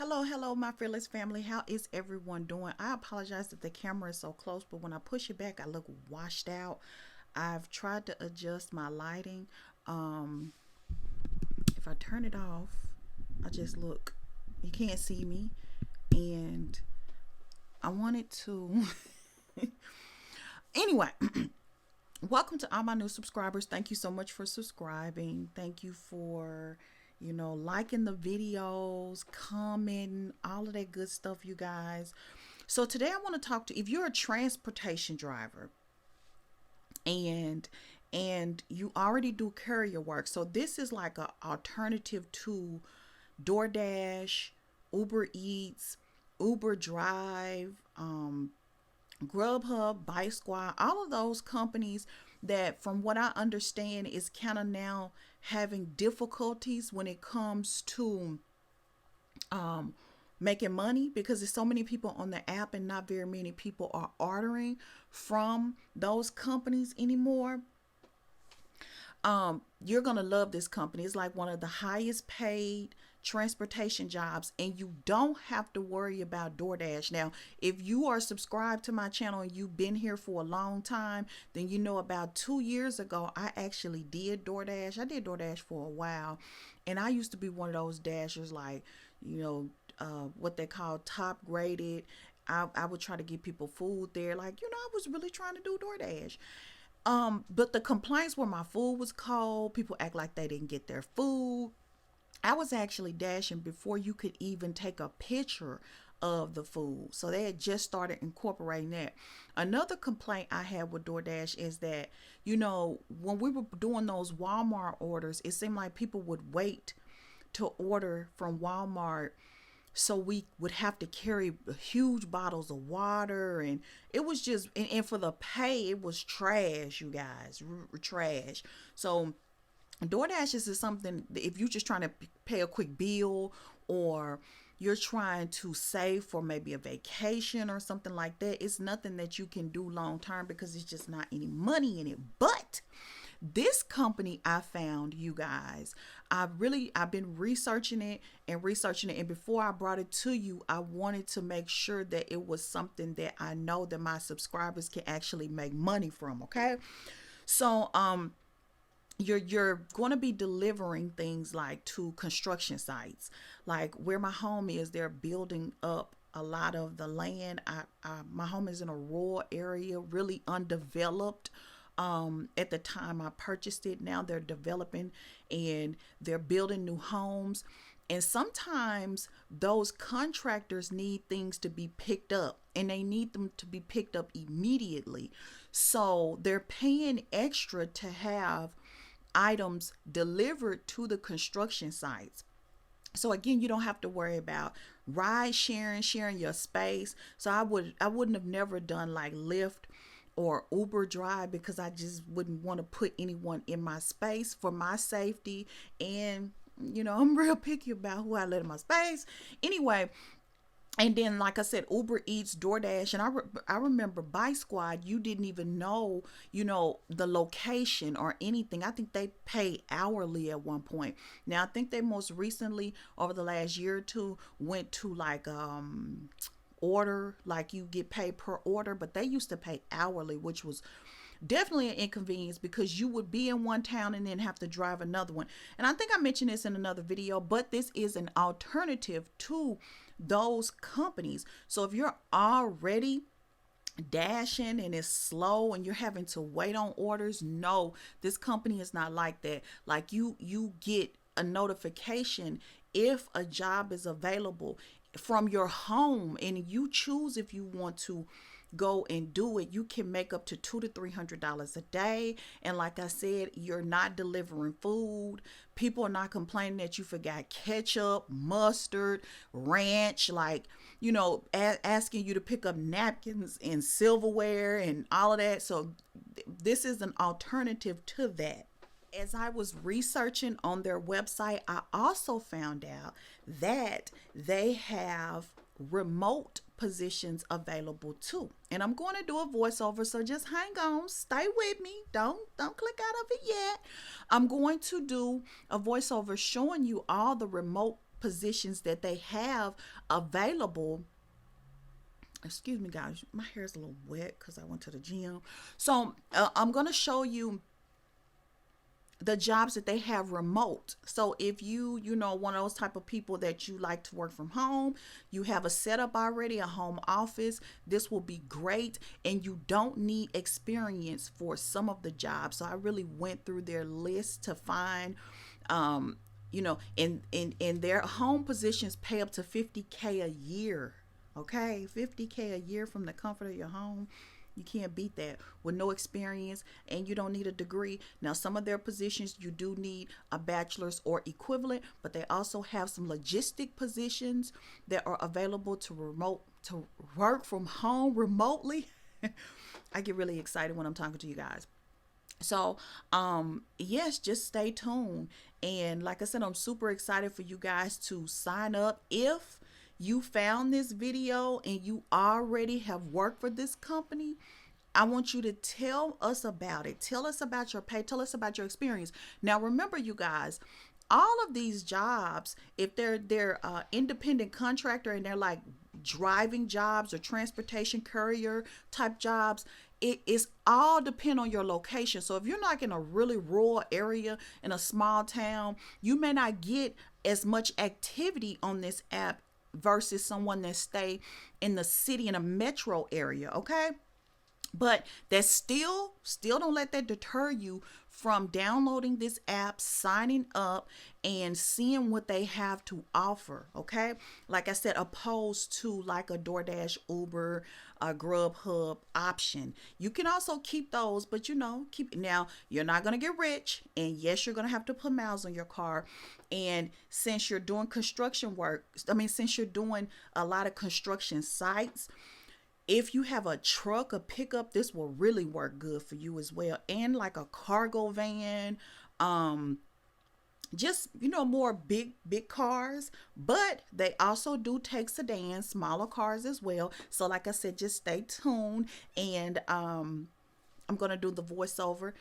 Hello, my fearless family. How is everyone doing? I apologize if the camera is so close, but when I push it back, I look washed out. I've tried to adjust my lighting. Um, if I turn it off, I just look. You can't see me, and I wanted to. Anyway, welcome to all my new subscribers. Thank you so much for subscribing. Thank you for liking the videos, commenting, all of that good stuff, you guys. So today I want to talk to, if you're a transportation driver and you already do courier work. So this is like a alternative to DoorDash, Uber Eats, Uber Drive, Grubhub, Bike Squad, all of those companies that, from what I understand, is kind of now having difficulties when it comes to um, making money because there's so many people on the app and not very many people are ordering from those companies anymore. You're gonna love this company. It's like one of the highest paid transportation jobs, and you don't have to worry about DoorDash. Now, if you are subscribed to my channel and you've been here for a long time, then you know about 2 years ago I actually did DoorDash. I did DoorDash for a while, and I used to be one of those dashers, like, what they call top graded. I would try to get people food there, like, I was really trying to do DoorDash. But the complaints were my food was cold. People act like they didn't get their food. I was actually dashing before you could even take a picture of the food. So they had just started incorporating that. Another complaint I had with DoorDash is that, when we were doing those Walmart orders, it seemed like people would wait to order from Walmart, so we would have to carry huge bottles of water, and it was just, and for the pay, it was trash, you guys, trash. So DoorDash is something, if you're just trying to pay a quick bill, or you're trying to save for maybe a vacation or something like that, it's nothing that you can do long term because it's just not any money in it. But this company, I found, you guys, I've been researching it and researching it, and before I brought it to you, I wanted to make sure that it was something that I know that my subscribers can actually make money from. Okay, so you're going to be delivering things like to construction sites, like where my home is. They're building up a lot of the land. My home is in a rural area, really undeveloped. At the time I purchased it, now they're developing and they're building new homes. And sometimes those contractors need things to be picked up, and they need them to be picked up immediately. So they're paying extra to have items delivered to the construction sites. So again, you don't have to worry about ride sharing your space. So I wouldn't have never done like Lyft or Uber Drive, because I just wouldn't want to put anyone in my space for my safety. And I'm real picky about who I let in my space. Anyway, and then, like I said, Uber Eats, DoorDash, and I remember Bike Squad, you didn't even know, the location or anything. I think they pay hourly at one point. Now, I think they most recently, over the last year or two, went to like order, like you get paid per order, but they used to pay hourly, which was definitely an inconvenience because you would be in one town and then have to drive another one. And I think I mentioned this in another video, but this is an alternative to those companies. So if you're already dashing and it's slow and you're having to wait on orders, no, this company is not like that. Like you get a notification if a job is available from your home, and you choose if you want to go and do it. You can make up to $200 to $300 a day. And like I said, you're not delivering food. People are not complaining that you forgot ketchup, mustard, ranch, like, asking you to pick up napkins and silverware and all of that. So this is an alternative to that. As I was researching on their website, I also found out that they have remote positions available too. And I'm going to do a voiceover, so just hang on, stay with me. Don't click out of it yet. I'm going to do a voiceover showing you all the remote positions that they have available. Excuse me, guys, my hair is a little wet because I went to the gym. So I'm going to show you the jobs that they have remote. So if you know, one of those type of people that you like to work from home, you have a setup already, a home office, this will be great. And you don't need experience for some of the jobs. So I really went through their list to find, you know, in their home positions pay up to 50K a year. Okay, 50K a year from the comfort of your home. You can't beat that with no experience, and you don't need a degree. Now, some of their positions you do need a bachelor's or equivalent, but they also have some logistic positions that are available to work from home remotely. I get really excited when I'm talking to you guys. So, yes, just stay tuned. And like I said, I'm super excited for you guys to sign up. If you found this video and you already have worked for this company, I want you to tell us about it. Tell us about your pay. Tell us about your experience. Now, remember, you guys, all of these jobs, if they're independent contractor and they're like driving jobs or transportation courier type jobs, it is all depend on your location. So if you're not in a really rural area in a small town, you may not get as much activity on this app versus someone that stay in the city in a metro area. Okay, but that's still don't let that deter you from downloading this app, signing up, and seeing what they have to offer. Okay, like I said, opposed to like a DoorDash, Uber, a Grubhub option. You can also keep those, but you know, keep now. You're not gonna get rich, and yes, you're gonna have to put miles on your car. And since you're doing construction work, since you're doing a lot of construction sites, if you have a truck, a pickup, this will really work good for you as well. And like a cargo van, just, you know, more big cars, but they also do take sedans, smaller cars as well. So like I said, just stay tuned. And I'm going to do the voiceover.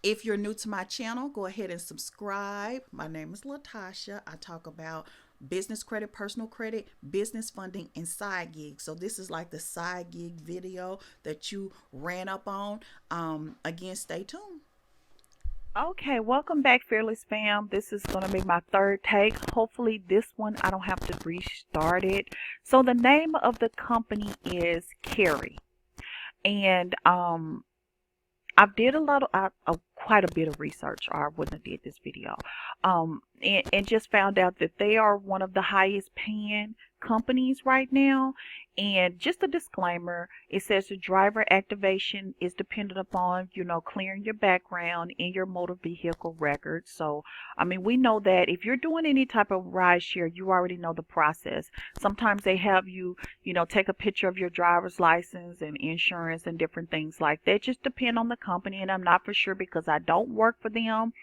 If you're new to my channel, go ahead and subscribe. My name is Latasha. I talk about business credit, personal credit, business funding, and side gigs. So this is like the side gig video that you ran up on. Again, stay tuned. Okay, welcome back, Fearless Fam. This is going to be my third take. Hopefully, this one I don't have to restart it. So the name of the company is Courier, and I did quite a bit of research, or I wouldn't have did this video, and just found out that they are one of the highest paying companies right now. And just a disclaimer, it says the driver activation is dependent upon, you know, clearing your background and your motor vehicle records. So, we know that if you're doing any type of ride share, you already know the process. Sometimes they have you, you know, take a picture of your driver's license and insurance and different things like that. Just depend on the company, and I'm not for sure because I don't work for them.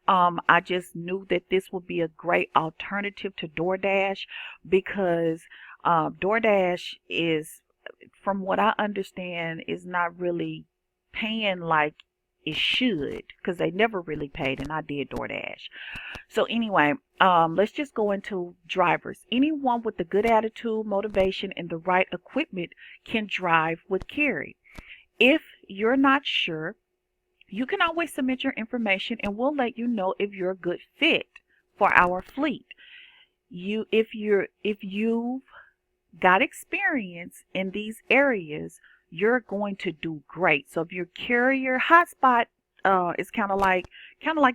I just knew that this would be a great alternative to DoorDash because DoorDash is, from what I understand, is not really paying like it should because they never really paid, and I did DoorDash. So anyway, let's just go into drivers. Anyone with a good attitude, motivation, and the right equipment can drive with Courier. If you're not sure, you can always submit your information and we'll let you know if you're a good fit for our fleet. If you've got experience in these areas, you're going to do great. So if your Courier hotspot is kind of like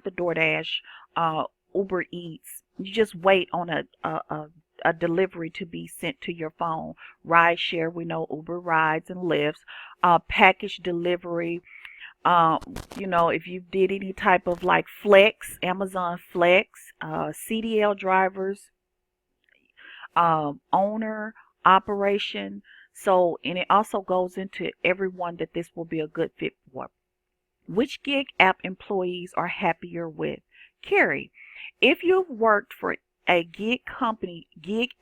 the DoorDash, Uber Eats, you just wait on a delivery to be sent to your phone. Ride share, we know Uber rides and Lyfts, package delivery. You know, if you did any type of like Flex, Amazon Flex, CDL drivers, owner, operation. So, and it also goes into everyone that this will be a good fit for. Which gig app employees are happier with? Courier. If you've worked for a gig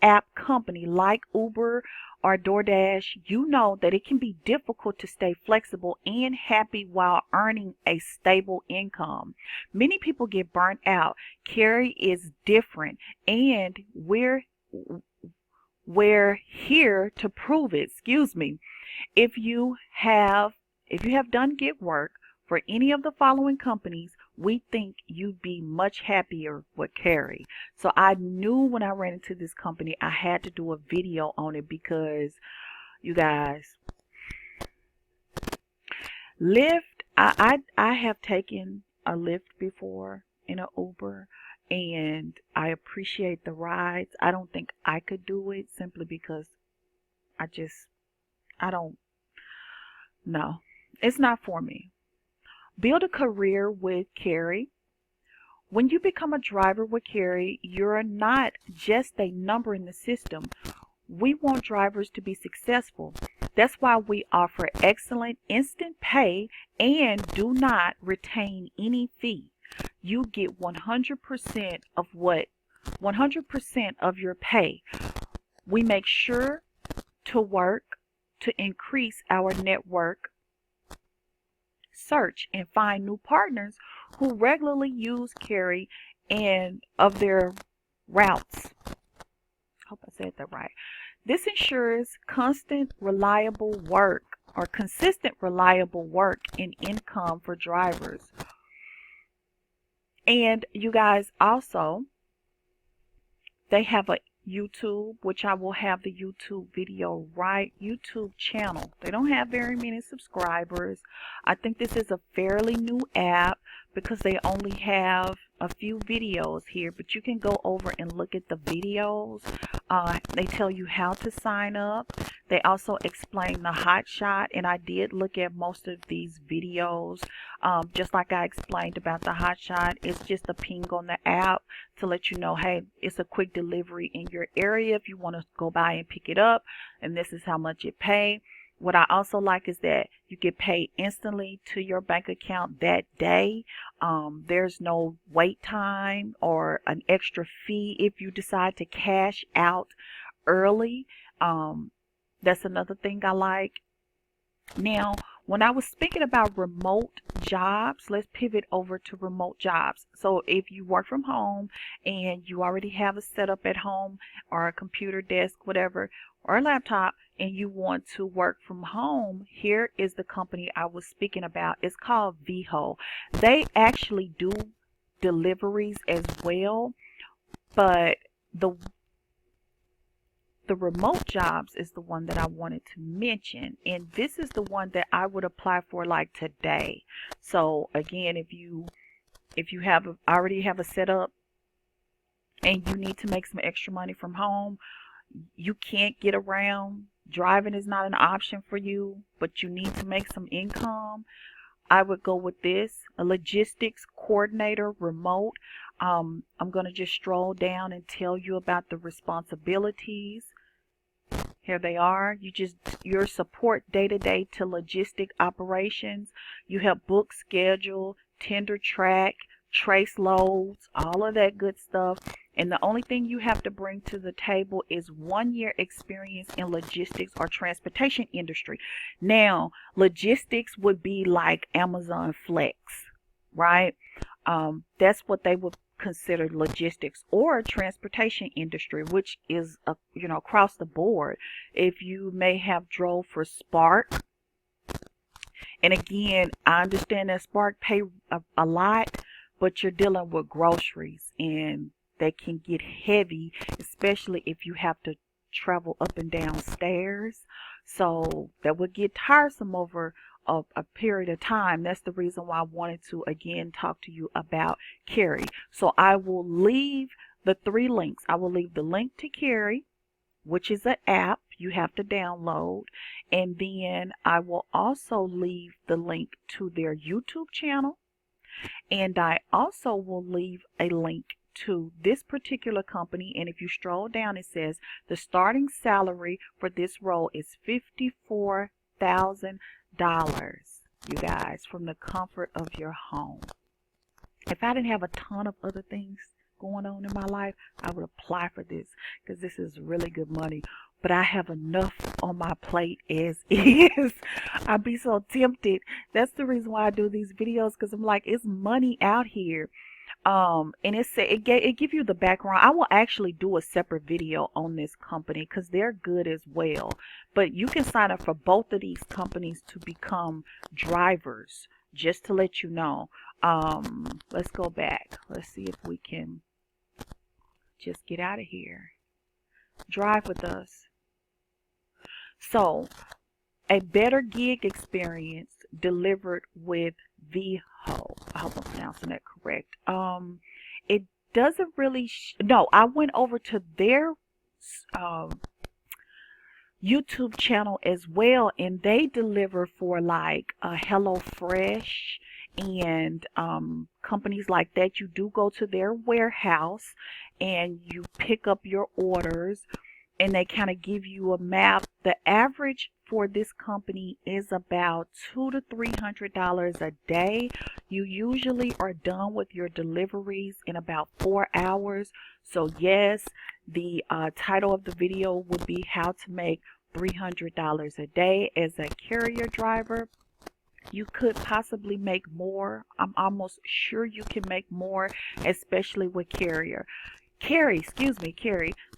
app company like Uber or DoorDash, you know that it can be difficult to stay flexible and happy while earning a stable income. Many people get burnt out. Carrie is different, and we're here to prove it. Excuse me. If you have if you have done gig work for any of the following companies, we think you'd be much happier with Carrie. So I knew when I ran into this company, I had to do a video on it because you guys, Lyft, I have taken a Lyft before in an Uber, and I appreciate the rides. I don't think I could do it simply because I just I don't know. It's not for me. Build a career with Carrie. When you become a driver with Carrie, you're not just a number in the system. We want drivers to be successful. That's why we offer excellent instant pay and do not retain any fee. You get 100% of 100% of your pay. We make sure to work to increase our network, search and find new partners who regularly use Carrie and of their routes. Hope I said that right. This ensures consistent, reliable work and income for drivers. And you guys also, they have a YouTube, which I will have the YouTube video YouTube channel. They don't have very many subscribers. I think this is a fairly new app because they only have a few videos here, but you can go over and look at the videos. They tell you how to sign up. They also explain the hot shot, and I did look at most of these videos. Just like I explained about the hot shot, it's just a ping on the app to let you know, hey, it's a quick delivery in your area if you want to go by and pick it up, and this is how much it pays. What I also like is that you get paid instantly to your bank account that day. There's no wait time or an extra fee if you decide to cash out early. That's another thing I like. Now, when I was speaking about remote jobs, let's pivot over to remote jobs. So if you work from home and you already have a setup at home or a computer desk, whatever, or a laptop, and you want to work from home, here is the company I was speaking about. It's called VHO. They actually do deliveries as well, but the remote jobs is the one that I wanted to mention, and this is the one that I would apply for like today. So again, if you already have a setup and you need to make some extra money from home, you can't get around, driving is not an option for you, but you need to make some income, I would go with this, a logistics coordinator remote. I'm going to just stroll down and tell you about the responsibilities. Here they are. Your support day-to-day to logistic operations. You help book, schedule, tender track, trace loads, all of that good stuff. And the only thing you have to bring to the table is 1 year experience in logistics or transportation industry. Now, logistics would be like Amazon Flex, right? That's what they would consider logistics, or transportation industry, which is across the board. If you may have drove for Spark, and again, I understand that Spark pay a lot, but you're dealing with groceries and they can get heavy, especially if you have to travel up and down stairs. So that would get tiresome over a period of time. That's the reason why I wanted to again talk to you about Carrie. So I will leave the 3 links. I will leave the link to Carrie, which is an app you have to download, and then I will also leave the link to their YouTube channel, and I also will leave a link to this particular company. And if you stroll down, it says the starting salary for this role is $54,000, you guys, from the comfort of your home. If I didn't have a ton of other things going on in my life, I would apply for this because this is really good money. But I have enough on my plate as is. I'd be so tempted. That's the reason why I do these videos, because I'm like, it's money out here. And it give you the background. I will actually do a separate video on this company because they're good as well. But you can sign up for both of these companies to become drivers, just to let you know. Let's go back. Let's see if we can just get out of here. Drive with us. So, a better gig experience delivered with VHO. I hope I'm pronouncing that correct. It doesn't really. No, I went over to their YouTube channel as well, and they deliver for like HelloFresh and companies like that. You do go to their warehouse and you pick up your orders, and they kind of give you a map. The average for this company is about $200 to $300 a day. You usually are done with your deliveries in about 4 hours. So yes, the title of the video would be how to make $300 a day as a carrier driver. You could possibly make more. I'm almost sure you can make more, especially with Carrie.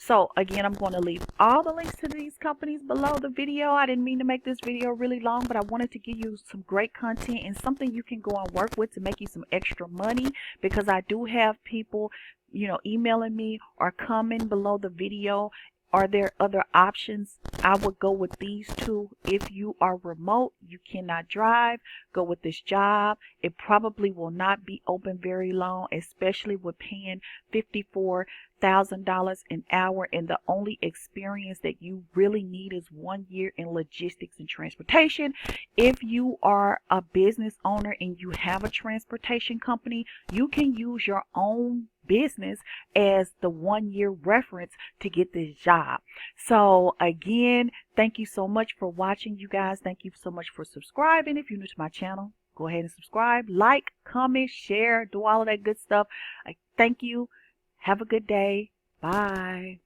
So again, I'm going to leave all the links to these companies below the video. I didn't mean to make this video really long, but I wanted to give you some great content and something you can go and work with to make you some extra money, because I do have people, emailing me or comment below the video. Are there other options? I would go with these two. If you are remote, you cannot drive, go with this job. It probably will not be open very long, especially with paying $54,000 an hour, and the only experience that you really need is 1 year in logistics and transportation. If you are a business owner and you have a transportation company, you can use your own business as the 1 year reference to get this job. So again, thank you so much for watching, you guys. Thank you so much for subscribing. If you're new to my channel, go ahead and subscribe, like, comment, share, do all of that good stuff. Thank you. Have a good day. Bye.